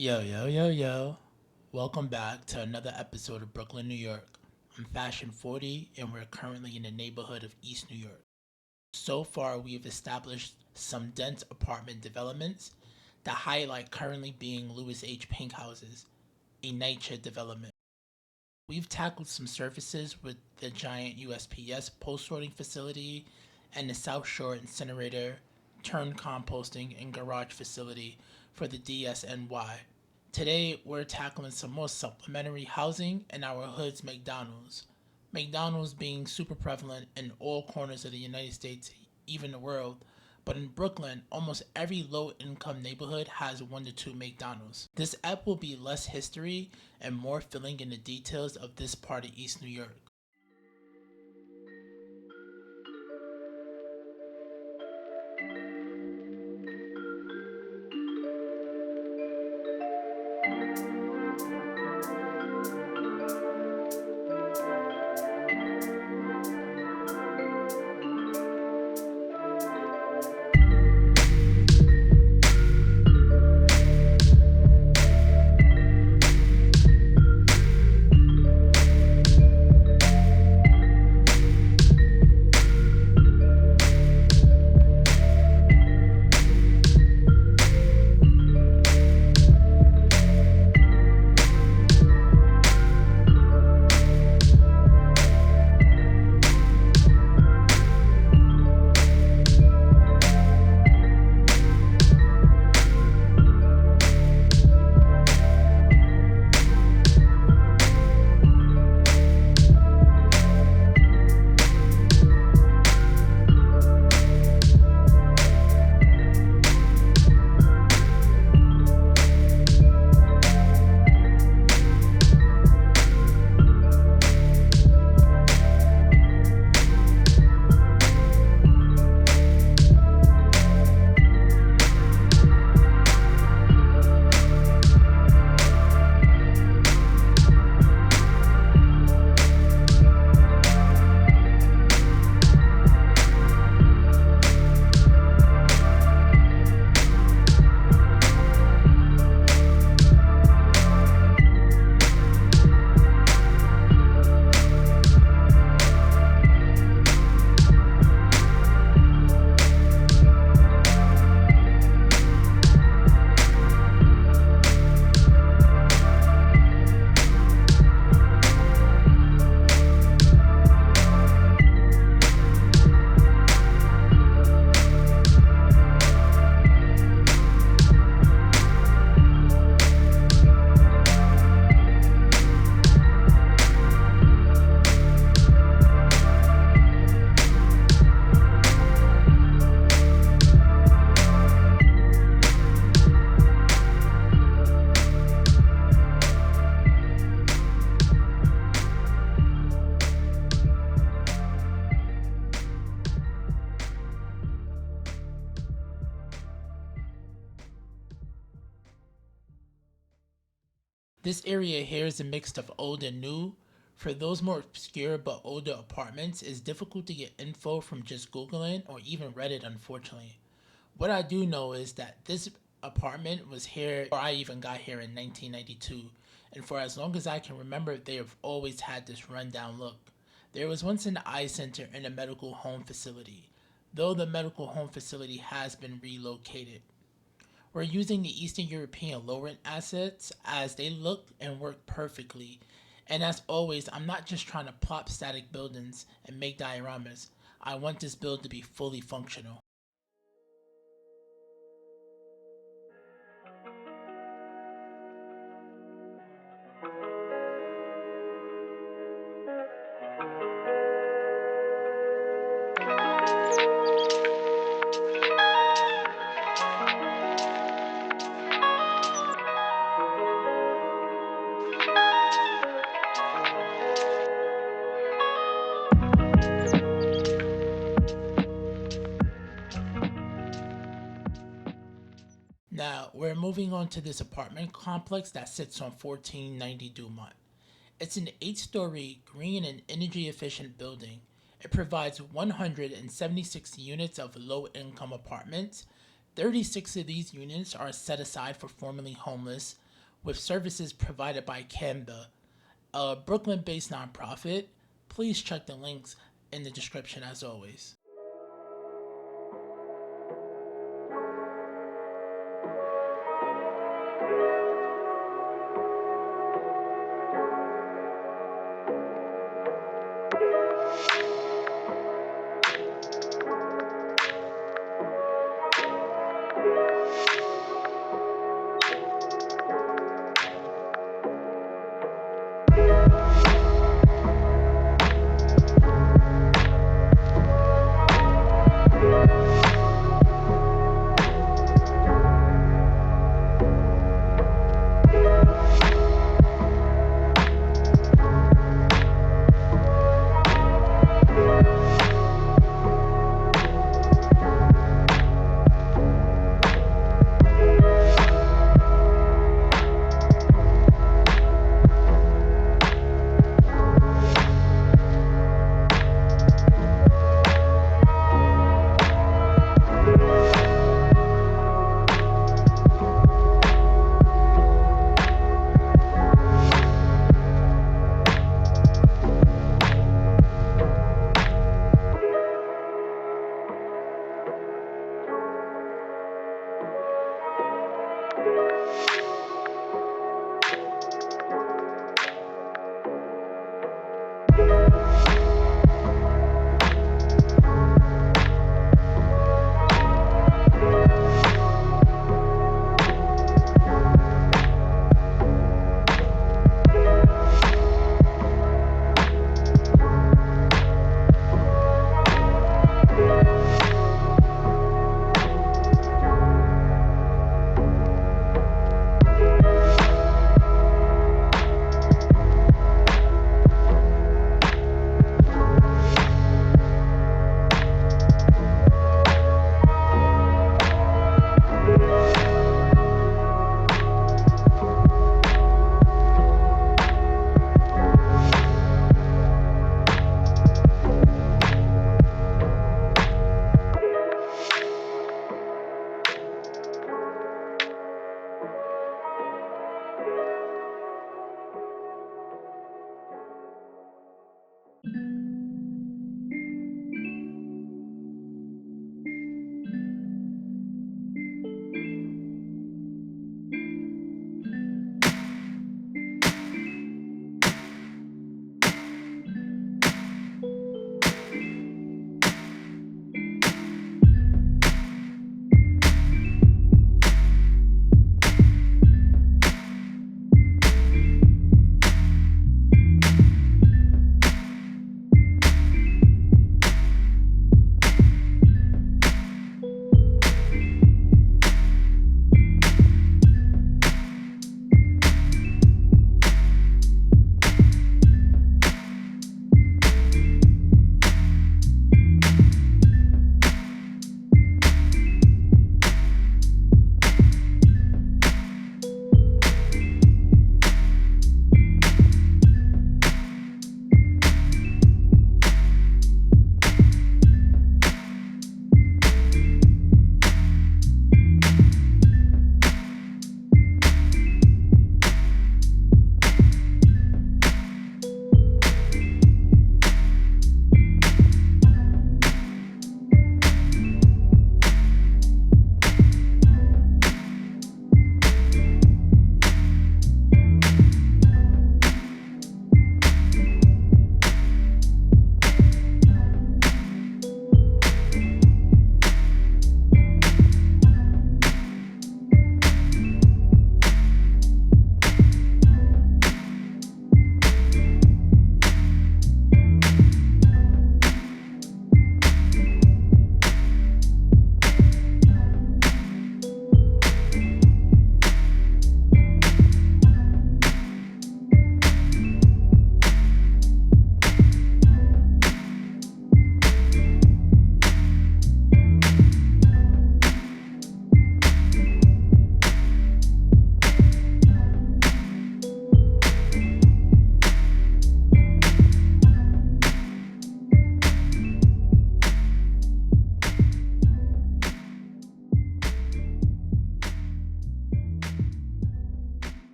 Yo, yo, yo, yo. Welcome back to another episode of Brooklyn, New York. I'm Fashion 40, and we're currently in the neighborhood of East New York. So far, we've established some dense apartment developments, the highlight currently being Louis H. Pink houses, a NYCHA development. We've tackled some surfaces with the giant USPS post sorting facility and the South Shore incinerator, turn composting, and garage facility for the DSNY. Today, we're tackling some more supplementary housing in our hood's McDonald's. McDonald's being super prevalent in all corners of the United States, even the world, but in Brooklyn, almost every low income neighborhood has one to two McDonald's. This ep will be less history and more filling in the details of this part of East New York. This area here is a mix of old and new. For those more obscure but older apartments, it's difficult to get info from just Googling or even Reddit, unfortunately. What I do know is that this apartment was here, or I even got here in 1992, and for as long as I can remember, they have always had this rundown look. There was once an eye center and a medical home facility, though the medical home facility has been relocated. We're using the Eastern European low rent assets as they look and work perfectly. And as always, I'm not just trying to plop static buildings and make dioramas. I want this build to be fully functional. Now, we're moving on to this apartment complex that sits on 1490 Dumont. It's an 8-story green and energy efficient building. It provides 176 units of low income apartments. 36 of these units are set aside for formerly homeless. with services provided by CAMBA, a Brooklyn-based nonprofit. Please check the links in the description as always.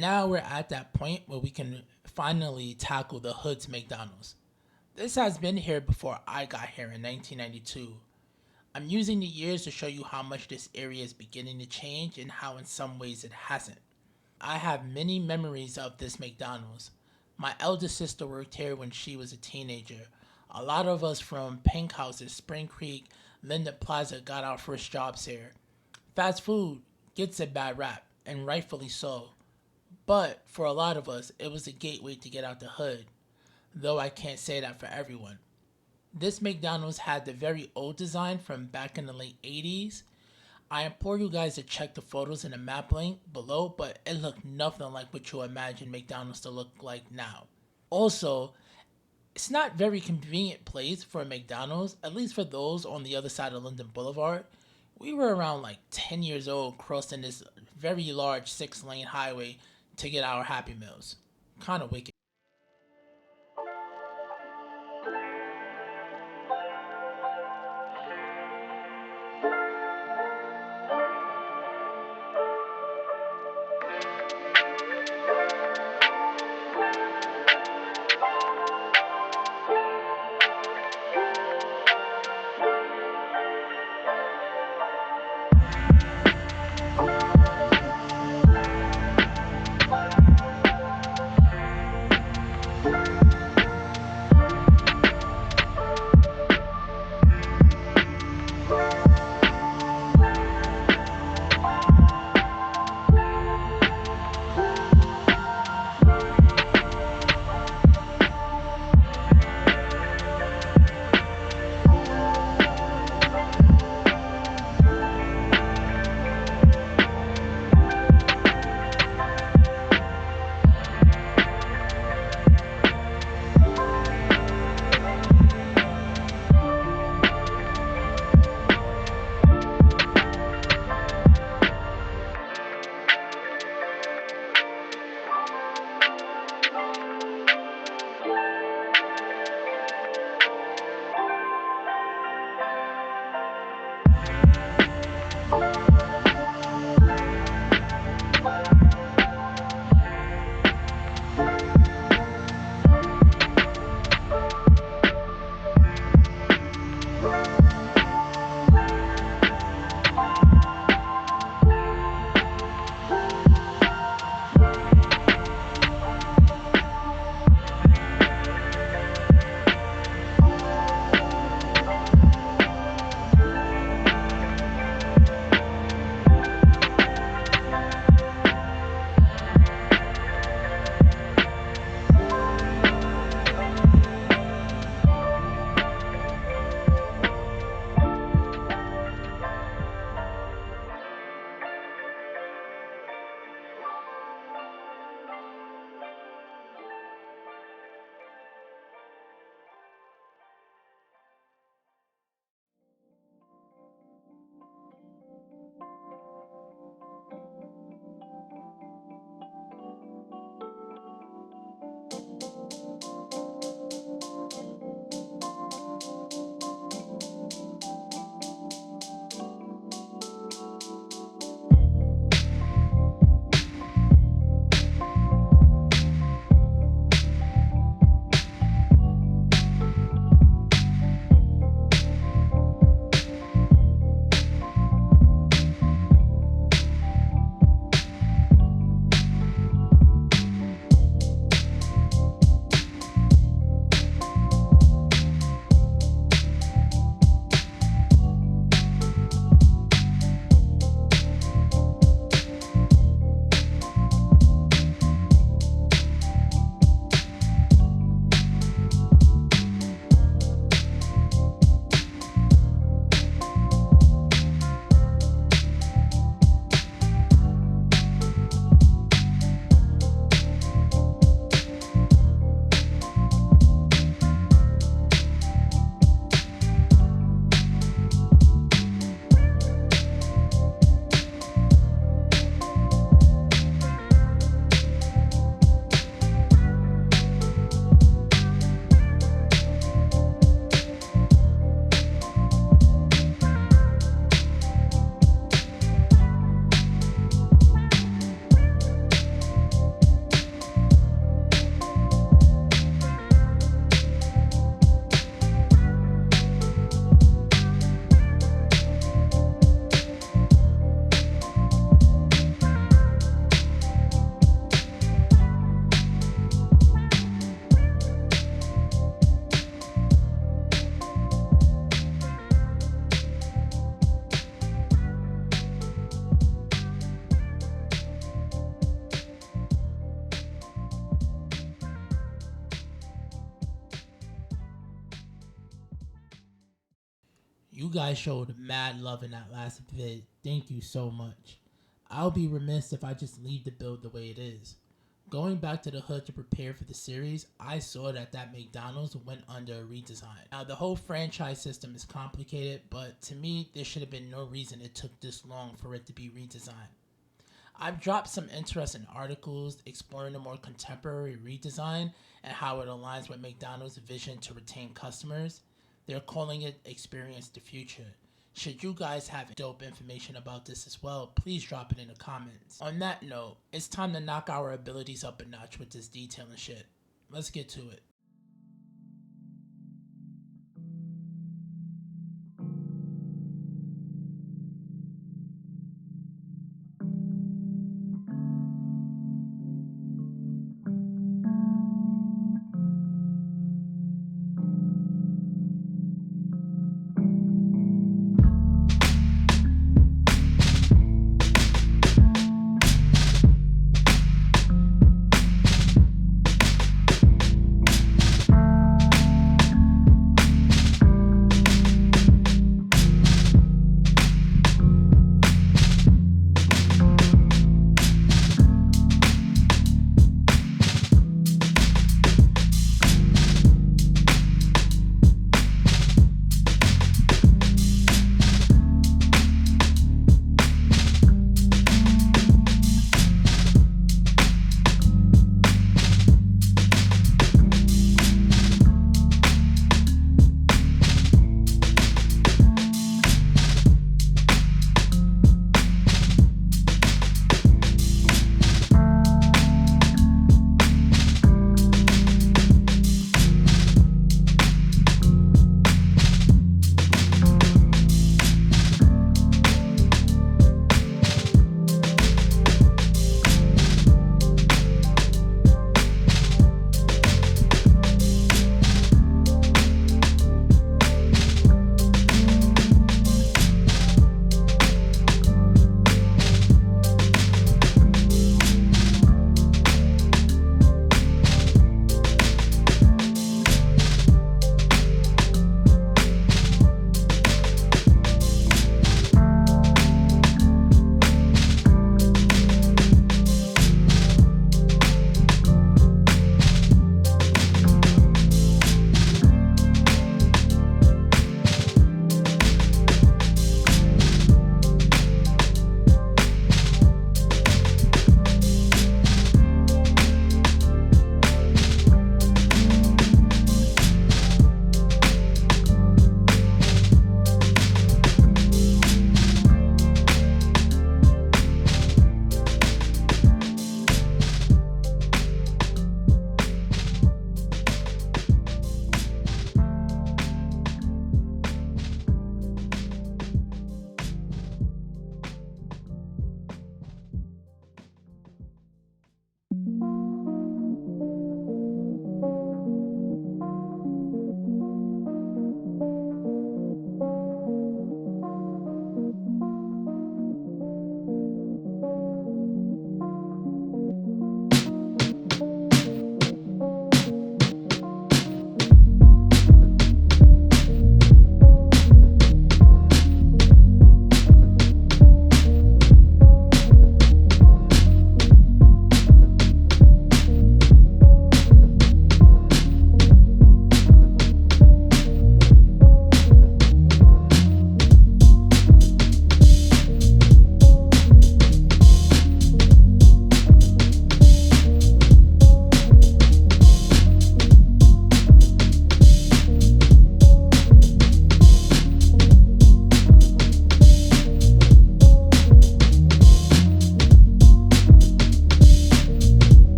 Now we're at that point where we can finally tackle the hood's McDonald's. This has been here before I got here in 1992. I'm using the years to show you how much this area is beginning to change and how in some ways it hasn't. I have many memories of this McDonald's. My eldest sister worked here when she was a teenager. A lot of us from Pink Houses, Spring Creek, Linda Plaza got our first jobs here. Fast food gets a bad rap, and rightfully so. But for a lot of us, it was a gateway to get out the hood, though I can't say that for everyone. This McDonald's had the very old design from back in the late 80s. I implore you guys to check the photos in the map link below, but it looked nothing like what you imagine McDonald's to look like now. Also, it's not very convenient place for a McDonald's, at least for those on the other side of Linden Boulevard. We were around like 10 years old crossing this very large 6-lane highway to get our Happy Meals. Kind of wicked. You guys showed mad love in that last vid. Thank you so much. I'll be remiss if I just leave the build the way it is. Going back to the hood to prepare for the series, I saw that McDonald's went under a redesign. Now the whole franchise system is complicated, but to me there should have been no reason it took this long for it to be redesigned. I've dropped some interesting articles exploring the more contemporary redesign and how it aligns with McDonald's vision to retain customers. They're calling it Experience the Future. Should you guys have dope information about this as well, please drop it in the comments. On that note, it's time to knock our abilities up a notch with this detailing shit. Let's get to it.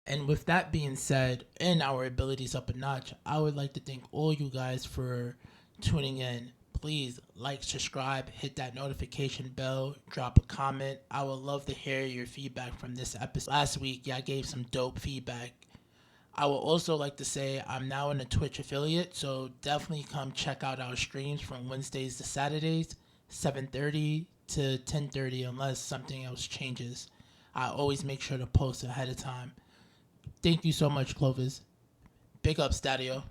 And with that being said, and our abilities up a notch, I would like to thank all you guys for tuning in. Please like, subscribe, hit that notification bell, drop a comment. I would love to hear your feedback from this episode. Last week, yeah, I gave some dope feedback. I would also like to say I'm now in a Twitch affiliate, so definitely come check out our streams from Wednesdays to Saturdays, 7:30 to 10:30, unless something else changes. I always make sure to post ahead of time. Thank you so much, Clovis. Big up, Stadio.